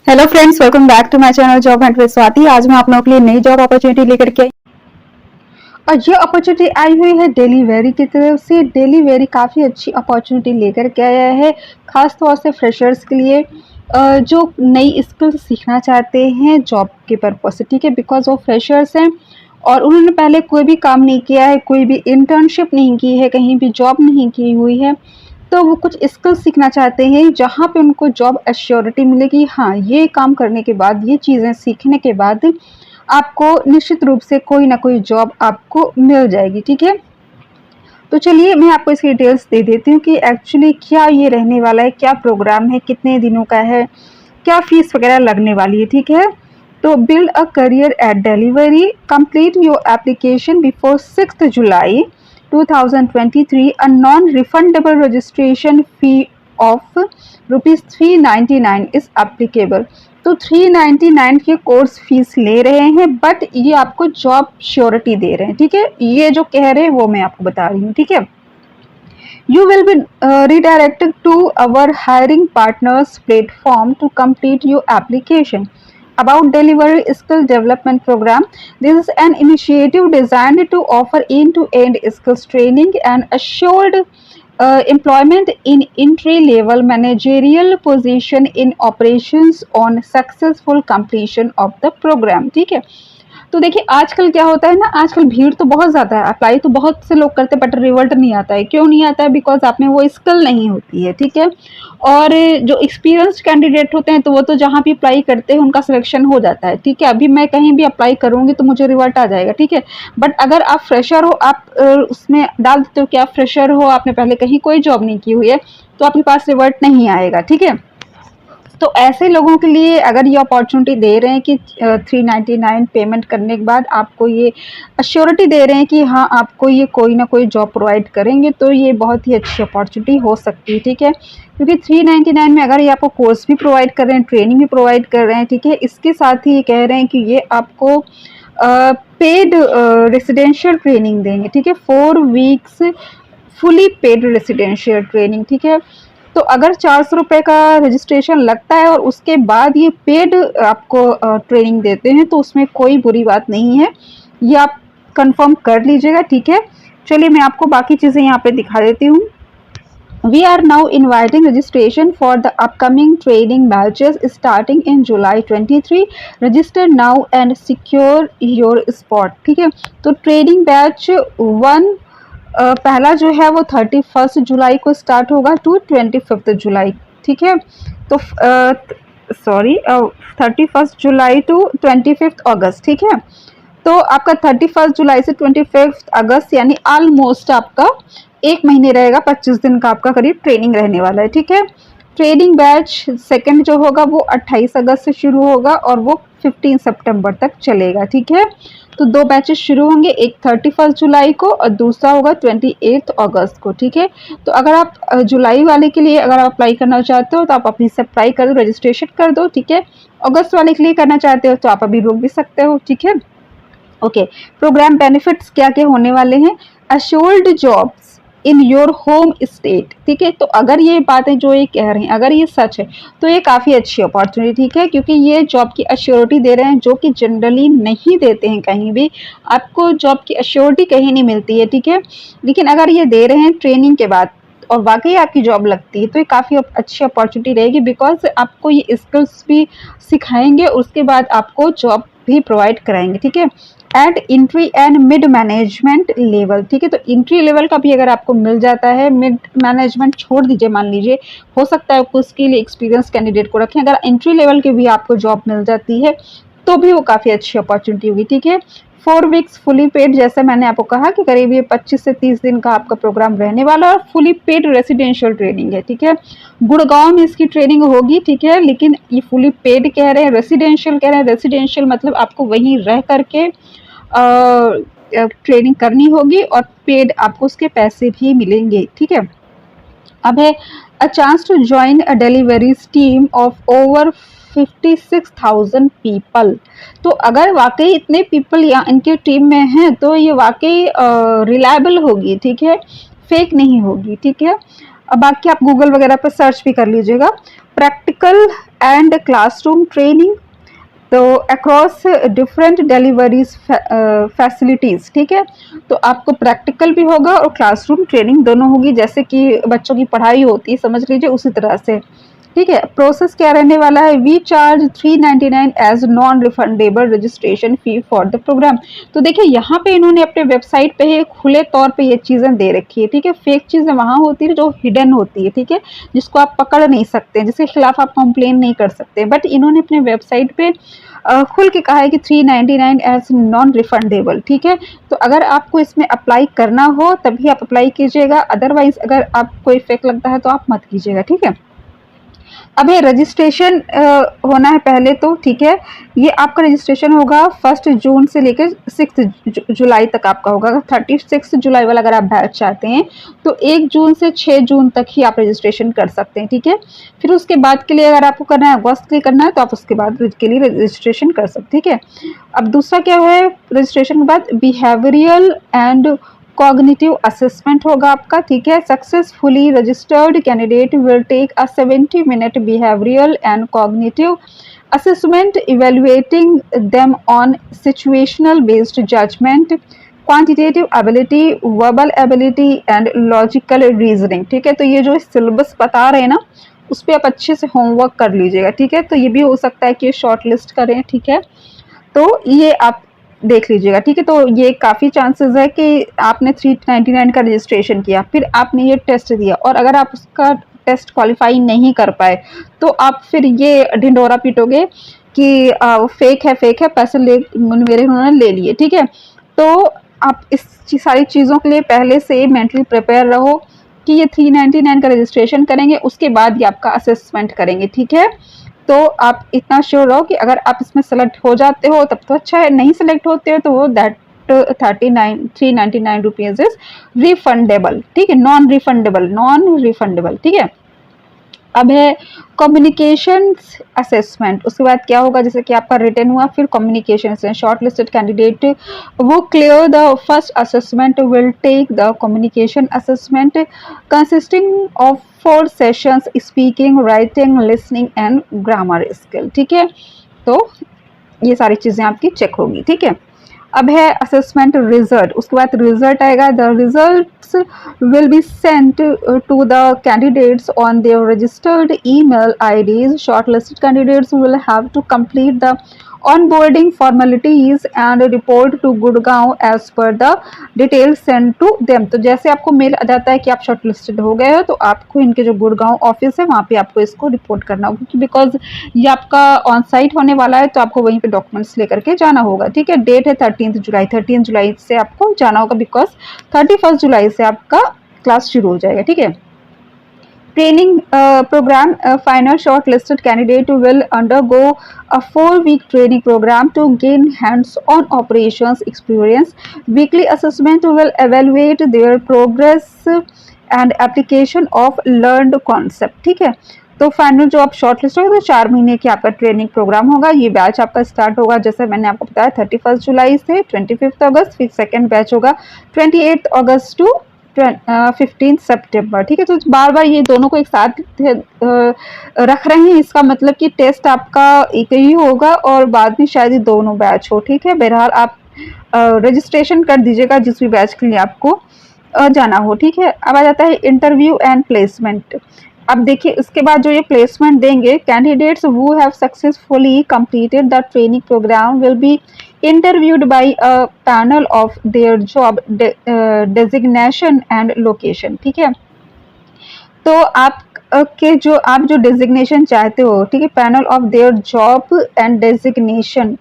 Hello friends, welcome back to my channel job hunt with Swati. आज मैं आप लोगों के लिए नई जॉब अपॉर्चुनिटी लेकर के आई और ये अपॉर्चुनिटी आई हुई है डेलीवेरी की तरफ से। डेलीवेरी काफ़ी अच्छी अपॉर्चुनिटी लेकर के आया है, खास तौर से फ्रेशर्स के लिए जो नई स्किल्स सीखना चाहते हैं जॉब के पर्पज से। ठीक है, बिकॉज वो फ्रेशर्स हैं और उन्होंने पहले कोई भी काम नहीं किया है, कोई भी इंटर्नशिप नहीं की है, कहीं भी जॉब नहीं की हुई है, तो वो कुछ स्किल्स सीखना चाहते हैं जहाँ पे उनको जॉब एश्योरिटी मिलेगी। हाँ, ये काम करने के बाद, ये चीज़ें सीखने के बाद आपको निश्चित रूप से कोई ना कोई जॉब आपको मिल जाएगी। ठीक है, तो चलिए मैं आपको इसकी डिटेल्स दे देती हूँ कि एक्चुअली क्या ये रहने वाला है, क्या प्रोग्राम है, कितने दिनों का है, क्या फीस वगैरह लगने वाली है। ठीक है, तो build a career at delivery, complete your application before 6 July 2023. A non-refundable registration fee of ₹399 is applicable. तो 399 के कोर्स फीस ले रहे हैं, बट ये आपको जॉब श्योरिटी दे रहे हैं। ठीक है, ये जो कह रहे हैं वो मैं आपको बता रही हूँ। ठीक है, you will be redirected to our hiring partners platform to complete your application. About Delivery Skill Development Program, this is an initiative designed to offer end-to-end skills training and assured employment in entry-level managerial position in operations on successful completion of the program. ठीक है, तो देखिए आजकल क्या होता है ना, आजकल भीड़ तो बहुत ज़्यादा है, अप्लाई तो बहुत से लोग करते हैं बट रिजल्ट नहीं आता है। क्यों नहीं आता है? बिकॉज आप में वो स्किल नहीं होती है। ठीक है, और जो एक्सपीरियंस्ड कैंडिडेट होते हैं तो वो तो जहाँ भी अप्लाई करते हैं उनका सिलेक्शन हो जाता है। ठीक है, अभी मैं कहीं भी अप्लाई करूँगी तो मुझे रिजल्ट आ जाएगा। ठीक है, बट अगर आप फ्रेशर हो, आप उसमें डाल देते हो कि आप फ्रेशर हो, आपने पहले कहीं कोई जॉब नहीं की हुई है, तो आपके पास रिजल्ट नहीं आएगा। ठीक है, तो ऐसे लोगों के लिए अगर ये अपॉर्चुनिटी दे रहे हैं कि 399 पेमेंट करने के बाद आपको ये अश्योरिटी दे रहे हैं कि हाँ आपको ये कोई ना कोई जॉब प्रोवाइड करेंगे, तो ये बहुत ही अच्छी अपॉर्चुनिटी हो सकती है। ठीक है, क्योंकि 399 में अगर ये आपको कोर्स भी प्रोवाइड कर रहे हैं, ट्रेनिंग भी प्रोवाइड कर रहे हैं, ठीक है, इसके साथ ही ये कह रहे हैं कि ये आपको पेड रेसिडेंशियल ट्रेनिंग देंगे। ठीक है, 4 weeks fully paid residential training. ठीक है, तो अगर 400 रुपये का रजिस्ट्रेशन लगता है और उसके बाद ये पेड आपको ट्रेनिंग देते हैं तो उसमें कोई बुरी बात नहीं है, ये आप कंफर्म कर लीजिएगा। ठीक है, चलिए मैं आपको बाकी चीज़ें यहाँ पे दिखा देती हूँ। We are now inviting registration for the upcoming training batches starting in July 23. Register now and secure your spot. ठीक है, तो ट्रेनिंग बैच 1 पहला जो है वो 31 जुलाई को स्टार्ट होगा टू 25 जुलाई। ठीक है, तो 31 जुलाई टू 25 अगस्त। ठीक है, तो आपका 31 जुलाई से 25 अगस्त यानी ऑलमोस्ट आपका 1 महीने रहेगा, 25 दिन का आपका करीब ट्रेनिंग रहने वाला है। ठीक है, ट्रेनिंग बैच सेकंड जो होगा वो 28 अगस्त से शुरू होगा और वो 15 सितंबर तक चलेगा। ठीक है, तो 2 बैचेस शुरू होंगे, एक 31 जुलाई को और दूसरा होगा 28 अगस्त को। ठीक है, तो अगर आप जुलाई वाले के लिए अगर आप अप्लाई करना चाहते हो तो आप अभी से अप्लाई कर दो, रजिस्ट्रेशन कर दो। ठीक है, अगस्त वाले के लिए करना चाहते हो तो आप अभी रोक भी सकते हो। ठीक है, ओके, प्रोग्राम बेनिफिट्स क्या क्या होने वाले हैं? Assured jobs in your home state. ठीक है, तो अगर ये बातें जो ये कह रहे हैं अगर ये सच है तो ये काफ़ी अच्छी अपॉर्चुनिटी। ठीक है, क्योंकि ये जॉब की अश्योरिटी दे रहे हैं जो कि जनरली नहीं देते हैं, कहीं भी आपको जॉब की अश्योरिटी कहीं नहीं मिलती है। ठीक है, लेकिन अगर ये दे रहे हैं ट्रेनिंग के बाद और वाकई आपकी जॉब लगती है तो ये काफ़ी अच्छी अपॉर्चुनिटी रहेगी, बिकॉज आपको ये स्किल्स भी सिखाएंगे, उसके बाद आपको जॉब भी प्रोवाइड कराएंगे। ठीक है, at entry and mid management level. ठीक है, तो इंट्री लेवल का भी अगर आपको मिल जाता है, मिड मैनेजमेंट छोड़ दीजिए, मान लीजिए हो सकता है आपको उसके लिए एक्सपीरियंस कैंडिडेट को रखें, अगर एंट्री लेवल की भी आपको जॉब मिल जाती है तो भी वो काफ़ी अच्छी अपॉर्चुनिटी होगी। ठीक है, 4 वीक्स फुली पेड, जैसे मैंने आपको कहा कि करीब ये 25 से 30 दिन का आपका प्रोग्राम रहने वाला और फुली पेड रेसिडेंशियल ट्रेनिंग है। ठीक है, गुड़गांव में इसकी ट्रेनिंग होगी। ठीक है, लेकिन ये फुली पेड कह रहे हैं, रेसिडेंशियल कह रहे हैं। रेसिडेंशियल मतलब आपको वहीं रह करके ट्रेनिंग करनी होगी और पेड आपको उसके पैसे भी मिलेंगे। ठीक है, अब है a chance to join a deliveries team of over 56,000 people. तो अगर वाकई इतने पीपल यहाँ इनके टीम में हैं तो ये वाकई रिलायबल होगी। ठीक है, फेक नहीं होगी। ठीक है, अब बाकी आप गूगल वगैरह पर सर्च भी कर लीजिएगा। प्रैक्टिकल एंड क्लासरूम ट्रेनिंग, तो अक्रॉस डिफरेंट डिलीवरीज फैसिलिटीज़, ठीक है। तो आपको प्रैक्टिकल भी होगा और क्लासरूम ट्रेनिंग दोनों होगी, जैसे कि बच्चों की पढ़ाई होती है, समझ लीजिए उसी तरह से, ठीक है। प्रोसेस क्या रहने वाला है, we charge 399 as non refundable registration fee for the programme. तो देखिए यहाँ पे इन्होंने अपने वेबसाइट पे ही खुले तौर पे ये चीज़ें दे रखी है, ठीक है। फेक चीज़ें वहाँ होती है जो हिडन होती है, ठीक है, जिसको आप पकड़ नहीं सकते, जिसके खिलाफ आप कंप्लेन नहीं कर सकते, बट इन्होंने अपने वेबसाइट पे खुल के कहा है कि 399 एज नॉन रिफंडेबल, ठीक है। तो अगर आपको इसमें अप्लाई करना हो तभी आप अप्लाई कीजिएगा, अदरवाइज अगर आपको इफेक्ट लगता है तो आप मत कीजिएगा, ठीक है। अब ये रजिस्ट्रेशन होना है पहले तो, ठीक है। ये आपका रजिस्ट्रेशन होगा 1 जून से लेकर 6 जुलाई तक आपका होगा। 36 जुलाई वाला अगर आप बैच चाहते हैं तो 1 जून से 6 जून तक ही आप रजिस्ट्रेशन कर सकते हैं, ठीक है। फिर उसके बाद के लिए अगर आपको करना है, अगस्त के लिए करना है, तो आप उसके बाद के लिए रजिस्ट्रेशन कर सकते हैं, ठीक है। अब दूसरा क्या है, रजिस्ट्रेशन के बाद बिहेवियरल एंड कॉग्निटिव असेसमेंट होगा आपका, ठीक है। Successfully registered candidate will take a 70-minute behavioural and cognitive assessment evaluating them on situational based judgment, quantitative ability, verbal ability and logical reasoning, ठीक है। तो ये जो सिलेबस बता रहे हैं ना, उस पर आप अच्छे से होमवर्क कर लीजिएगा, ठीक है। तो ये भी हो सकता है कि शॉर्ट लिस्ट करें, ठीक है। तो ये आप देख लीजिएगा, ठीक है। तो ये काफ़ी चांसेस है कि आपने 399 का रजिस्ट्रेशन किया, फिर आपने ये टेस्ट दिया और अगर आप उसका टेस्ट क्वालिफाई नहीं कर पाए तो आप फिर ये ढिंडोरा पीटोगे कि फेक है, पैसे ले मेरे उन्होंने ले लिए, ठीक है। तो आप इस सारी चीज़ों के लिए पहले से मेंटली प्रिपेयर रहो कि ये 399 का रजिस्ट्रेशन करेंगे, उसके बाद ये आपका असेसमेंट करेंगे, ठीक है। तो आप इतना श्योर रहो कि अगर आप इसमें सेलेक्ट हो जाते हो तब तो अच्छा है, नहीं सेलेक्ट होते हो तो वो दैट 399 रुपीज इज रिफंडेबल, ठीक है, नॉन रिफंडेबल, ठीक है। अब है कम्युनिकेशन असेसमेंट, उसके बाद क्या होगा, जैसे कि आपका रिटर्न हुआ, फिर कम्युनिकेशन, शॉर्ट लिस्टेड कैंडिडेट वो clear the first assessment will take the communication assessment consisting of 4 sessions, speaking, writing, listening and grammar skill, ठीक है। तो ये सारी चीज़ें आपकी चेक होगी, ठीक है। अब है असेसमेंट रिजल्ट, उसके बाद रिजल्ट आएगा, the results will be sent to the candidates on their registered email IDs, shortlisted candidates will have to complete the onboarding formalities and report to Gurgaon as per the details sent to them। तो जैसे आपको mail आ जाता है कि आप short listed हो गए हो तो आपको इनके जो गुड़गांव ऑफिस है वहाँ पे आपको इसको रिपोर्ट करना होगा, क्योंकि बिकॉज ये आपका ऑन साइट होने वाला है तो आपको वहीं पे डॉक्यूमेंट्स लेकर के जाना होगा, ठीक है। डेट है 13 जुलाई से आपको जाना होगा, बिकॉज 31 जुलाई से आपका क्लास शुरू हो जाएगा, ठीक है। Training program, final shortlisted candidate will undergo a 4-week training program to gain hands-on operations experience. Weekly assessment will evaluate their progress and application of learned concept, ठीक है। तो फाइनल जो आप शॉर्ट लिस्ट होगा तो 4 महीने की आपका ट्रेनिंग प्रोग्राम होगा। ये बैच आपका स्टार्ट होगा जैसे मैंने आपको बताया 31 जुलाई से 25 अगस्त, फिर सेकेंड बैच होगा 28 अगस्त टू 15 सितंबर, ठीक है। तो बार बार ये दोनों को एक साथ रख रहे हैं, इसका मतलब कि टेस्ट आपका एक ही होगा और बाद में शायद ये दोनों बैच हो, ठीक है। बहरहाल आप रजिस्ट्रेशन कर दीजिएगा जिस भी बैच के लिए आपको जाना हो, ठीक है। अब आ जाता है इंटरव्यू एंड प्लेसमेंट। अब देखिए उसके बाद जो ये प्लेसमेंट देंगे, candidates who have successfully completed the training programme will be interviewed by a panel of their job designation and location, ठीक है। तो आप के जो आप जो डेजिग्नेशन चाहते हो, ठीक है, panel of their job and designation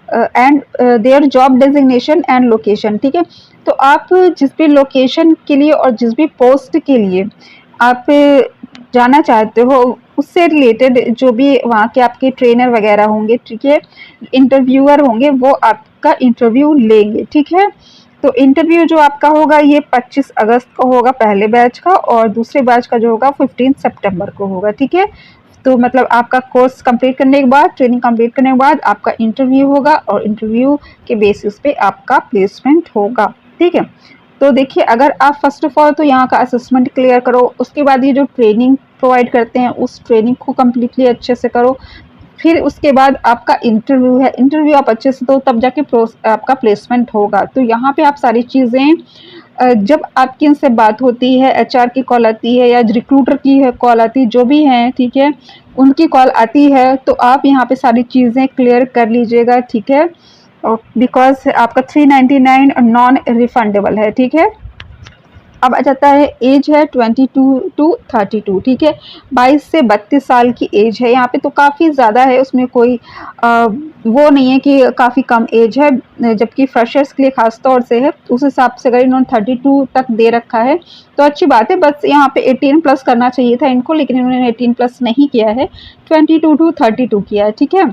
and their job designation and location, ठीक है। तो आप जिस भी लोकेशन के लिए और जिस भी पोस्ट के लिए आप जाना चाहते हो उससे रिलेटेड जो भी वहाँ के आपके ट्रेनर वगैरह होंगे, ठीक है, इंटरव्यूअर होंगे, वो आपका इंटरव्यू लेंगे, ठीक है। तो इंटरव्यू जो आपका होगा ये 25 अगस्त को होगा पहले बैच का, और दूसरे बैच का जो होगा 15 सितंबर को होगा, ठीक है। तो मतलब आपका कोर्स कंप्लीट करने के बाद, ट्रेनिंग कंप्लीट करने के बाद आपका इंटरव्यू होगा और इंटरव्यू के बेसिस पे आपका प्लेसमेंट होगा, ठीक है। तो देखिए, अगर आप फर्स्ट ऑफ ऑल तो यहाँ का असेसमेंट क्लियर करो, उसके बाद ये जो ट्रेनिंग प्रोवाइड करते हैं उस ट्रेनिंग को कम्प्लीटली अच्छे से करो, फिर उसके बाद आपका इंटरव्यू है, इंटरव्यू आप अच्छे से दो, तब जाके आपका प्लेसमेंट होगा। तो यहाँ पे आप सारी चीज़ें जब आपकी इनसे बात होती है, एचआर की कॉल आती है या रिक्रूटर की है कॉल आती है, जो भी हैं, ठीक है, उनकी कॉल आती है, तो आप यहाँ पे सारी चीज़ें क्लियर कर लीजिएगा, ठीक है, बिकॉज आपका 399 नॉन रिफंडेबल है, ठीक है। अब आ जाता है, एज है 22 to 32, ठीक है, 22 से 32 साल की एज है यहाँ पे, तो काफ़ी ज़्यादा है, उसमें कोई वो नहीं है कि काफ़ी कम एज है, जबकि फ्रेशर्स के लिए खास तौर से है, उस हिसाब से अगर इन्होंने 32 तक दे रखा है तो अच्छी बात है। बस यहाँ पे 18 प्लस करना चाहिए था इनको, लेकिन इन्होंने 18 प्लस नहीं किया है, 22 to 32 किया है, ठीक है।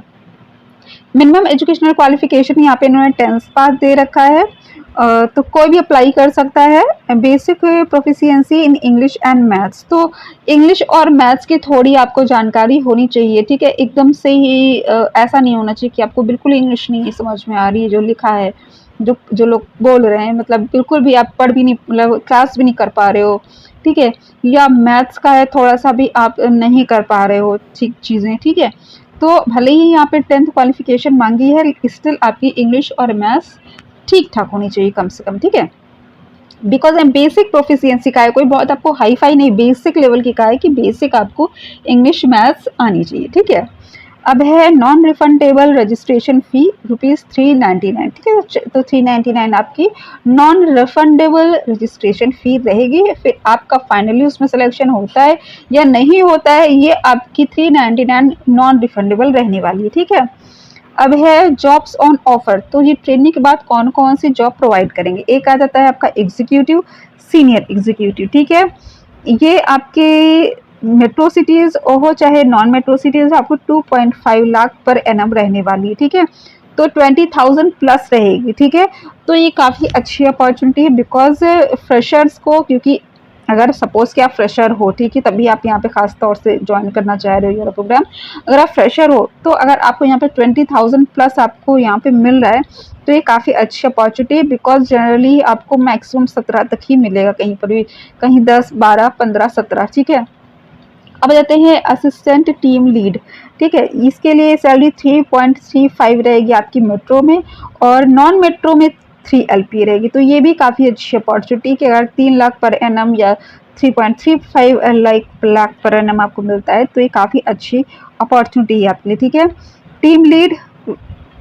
मिनिमम एजुकेशनल क्वालिफिकेशन यहाँ पे इन्होंने 10th पास दे रखा है, तो कोई भी अप्लाई कर सकता है। Basic proficiency in English and maths, तो इंग्लिश और मैथ्स की थोड़ी आपको जानकारी होनी चाहिए, ठीक है, एकदम से ही ऐसा नहीं होना चाहिए कि आपको बिल्कुल इंग्लिश नहीं समझ में आ रही है जो लिखा है, जो लोग बोल रहे हैं, मतलब बिल्कुल भी आप पढ़ भी नहीं, मतलब क्लास भी नहीं कर पा रहे हो, ठीक है, या मैथ्स का है थोड़ा सा भी आप नहीं कर पा रहे हो ठीक चीज़ें, ठीक है। तो भले ही यहाँ पे 10th क्वालिफिकेशन मांगी है, स्टिल आपकी इंग्लिश और मैथ्स ठीक ठाक होनी चाहिए कम से कम, ठीक है, बिकॉज बेसिक प्रोफिशिएंसी का है, कोई बहुत आपको हाई फाई नहीं, बेसिक लेवल की का है कि बेसिक आपको इंग्लिश मैथ्स आनी चाहिए, ठीक है। अब है नॉन रिफंडेबल रजिस्ट्रेशन फ़ी ₹399, ठीक है, तो 399 आपकी नॉन रिफंडेबल रजिस्ट्रेशन फ़ी रहेगी। फिर आपका फाइनली उसमें सिलेक्शन होता है या नहीं होता है, ये आपकी 399 नॉन रिफंडेबल रहने वाली है, ठीक है। अब है जॉब्स ऑन ऑफर, तो ये ट्रेनिंग के बाद कौन कौन सी जॉब प्रोवाइड करेंगे। एक आ जाता है आपका एग्जीक्यूटिव, सीनियर एग्जीक्यूटिव, ठीक है, ये आपके मेट्रो सिटीज़ हो चाहे नॉन मेट्रो सिटीज़, आपको 2.5 लाख पर एनम रहने वाली है, ठीक है, तो 20,000 प्लस रहेगी, ठीक है। तो ये काफ़ी अच्छी अपॉर्चुनिटी है, बिकॉज फ्रेशर्स को, क्योंकि अगर सपोज कि आप फ्रेशर हो, ठीक है, तभी आप यहाँ पे खास तौर से ज्वाइन करना चाह रहे हो ये प्रोग्राम, अगर आप फ्रेशर हो तो अगर आपको यहाँ पे 20,000 प्लस आपको यहाँ पे मिल रहा है, तो ये काफ़ी अच्छी अपॉर्चुनिटी है, बिकॉज जनरली आपको मैक्सिमम 17 तक ही मिलेगा, कहीं पर भी, कहीं 10, 12, 15, 17, ठीक है। अब जाते हैं असिस्टेंट टीम लीड, ठीक है, इसके लिए सैलरी 3.35 रहेगी आपकी मेट्रो में, और नॉन मेट्रो में 3 LPA रहेगी, तो ये भी काफ़ी अच्छी अपॉर्चुनिटी कि अगर 3 लाख पर एनम या 3.35 लाख पर एनम आपको मिलता है, तो ये काफ़ी अच्छी अपॉर्चुनिटी है आपके लिए, ठीक है। टीम लीड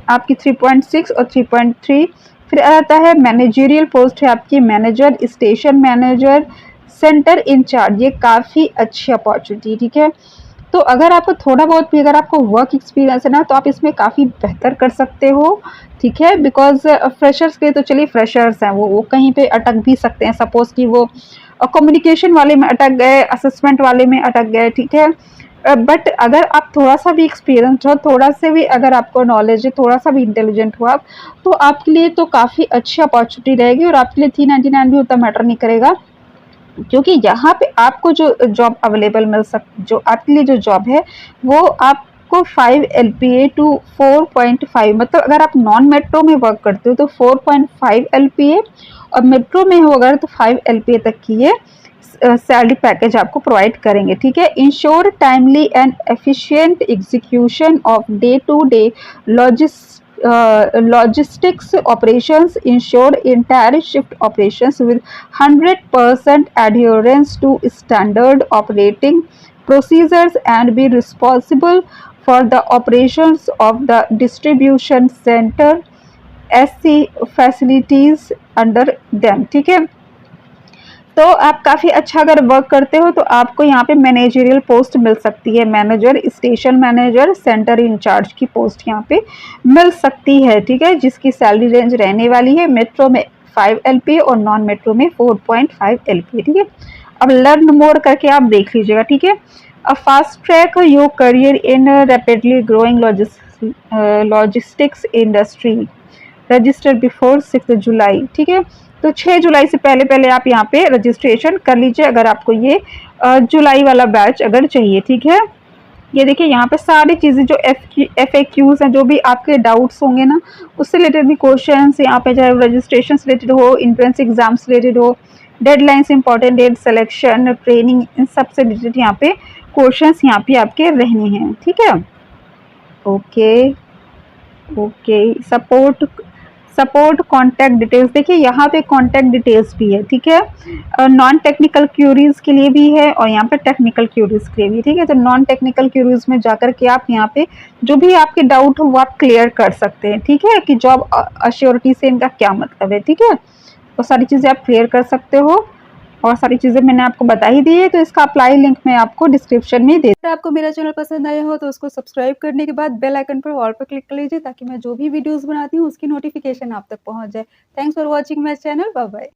आपकी 3.6 और 3.3। फिर आता है मैनेजरियल पोस्ट है आपकी, manager, station manager, centre in charge, ये काफ़ी अच्छी अपॉर्चुनिटी, ठीक है। तो अगर आपको थोड़ा बहुत भी, अगर आपको वर्क एक्सपीरियंस है ना, तो आप इसमें काफ़ी बेहतर कर सकते हो, ठीक है, बिकॉज फ्रेशर्स के तो चलिए फ्रेशर्स हैं, वो कहीं पे अटक भी सकते हैं, सपोज कि वो कम्युनिकेशन वाले में अटक गए, असेसमेंट वाले में अटक गए, ठीक है, बट अगर आप थोड़ा सा भी एक्सपीरियंस हो, थोड़ा से भी अगर आपको नॉलेज है, थोड़ा सा भी इंटेलिजेंट हो आप, तो आपके लिए तो काफ़ी अच्छी अपॉर्चुनिटी रहेगी, और आपके लिए 399 भी उतना मैटर नहीं करेगा, क्योंकि यहाँ पे आपको जो जॉब अवेलेबल मिल जो आपके लिए जो जॉब है वो आपको 5 LPA टू 4.5, मतलब अगर आप नॉन मेट्रो में वर्क करते हो तो 4.5 LPA, और मेट्रो में हो अगर तो 5 LPA तक की ये सैलरी पैकेज आपको प्रोवाइड करेंगे, ठीक है। Ensure timely and efficient execution of day to day logistics operations, ensure entire shift operations with 100% adherence to standard operating procedures, and be responsible for the operations of the distribution center SC facilities under them, ठीक है। तो आप काफ़ी अच्छा अगर work करते हो तो आपको यहाँ पे मैनेजरियल पोस्ट मिल सकती है, manager, station manager, centre in charge की पोस्ट यहाँ पे मिल सकती है, ठीक है, जिसकी सैलरी रेंज रहने वाली है मेट्रो में 5 LPA और नॉन मेट्रो में 4.5 LPA, ठीक है। अब लर्न मोर करके आप देख लीजिएगा, ठीक है। अब fast track your career in rapidly growing logistics industry, register before 6 जुलाई, ठीक है, तो 6 जुलाई से पहले पहले आप यहाँ पे रजिस्ट्रेशन कर लीजिए अगर आपको ये जुलाई वाला बैच अगर चाहिए, ठीक है। ये देखिए यहाँ पे सारी चीज़ें जो FAQs हैं, जो भी आपके डाउट्स होंगे ना, उससे रिलेटेड भी क्वेश्चंस यहाँ पे, चाहे रजिस्ट्रेशन से रिलेटेड हो, एंट्रेंस एग्जाम से रिलेटेड हो, deadlines, important date, selection, training, इन सब से रिलेटेड यहाँ पे क्वेश्चंस यहाँ पे आपके रहने हैं। ठीक है, okay okay. Support contact details, देखिए यहाँ पे कॉन्टैक्ट डिटेल्स भी है। ठीक है, नॉन टेक्निकल क्यूरीज के लिए भी है और यहाँ पे टेक्निकल क्यूरीज के लिए भी। ठीक है, तो नॉन टेक्निकल क्यूरीज में जाकर के आप यहाँ पे जो भी आपके डाउट हो वो आप क्लियर कर सकते हैं। ठीक है, कि जॉब अश्योरिटी से इनका क्या मतलब है। ठीक है, वो सारी चीज़ें आप क्लियर कर सकते हो और सारी चीज़ें मैंने आपको बता ही दी है, तो इसका अप्लाई लिंक मैं आपको डिस्क्रिप्शन में दे। अगर आपको मेरा चैनल पसंद आया हो तो उसको सब्सक्राइब करने के बाद बेल आइकन पर ऑल पर क्लिक कर लीजिए, ताकि मैं जो भी वीडियोस बनाती हूँ उसकी नोटिफिकेशन आप तक पहुँच जाए। Thanks for watching my channel, bye bye.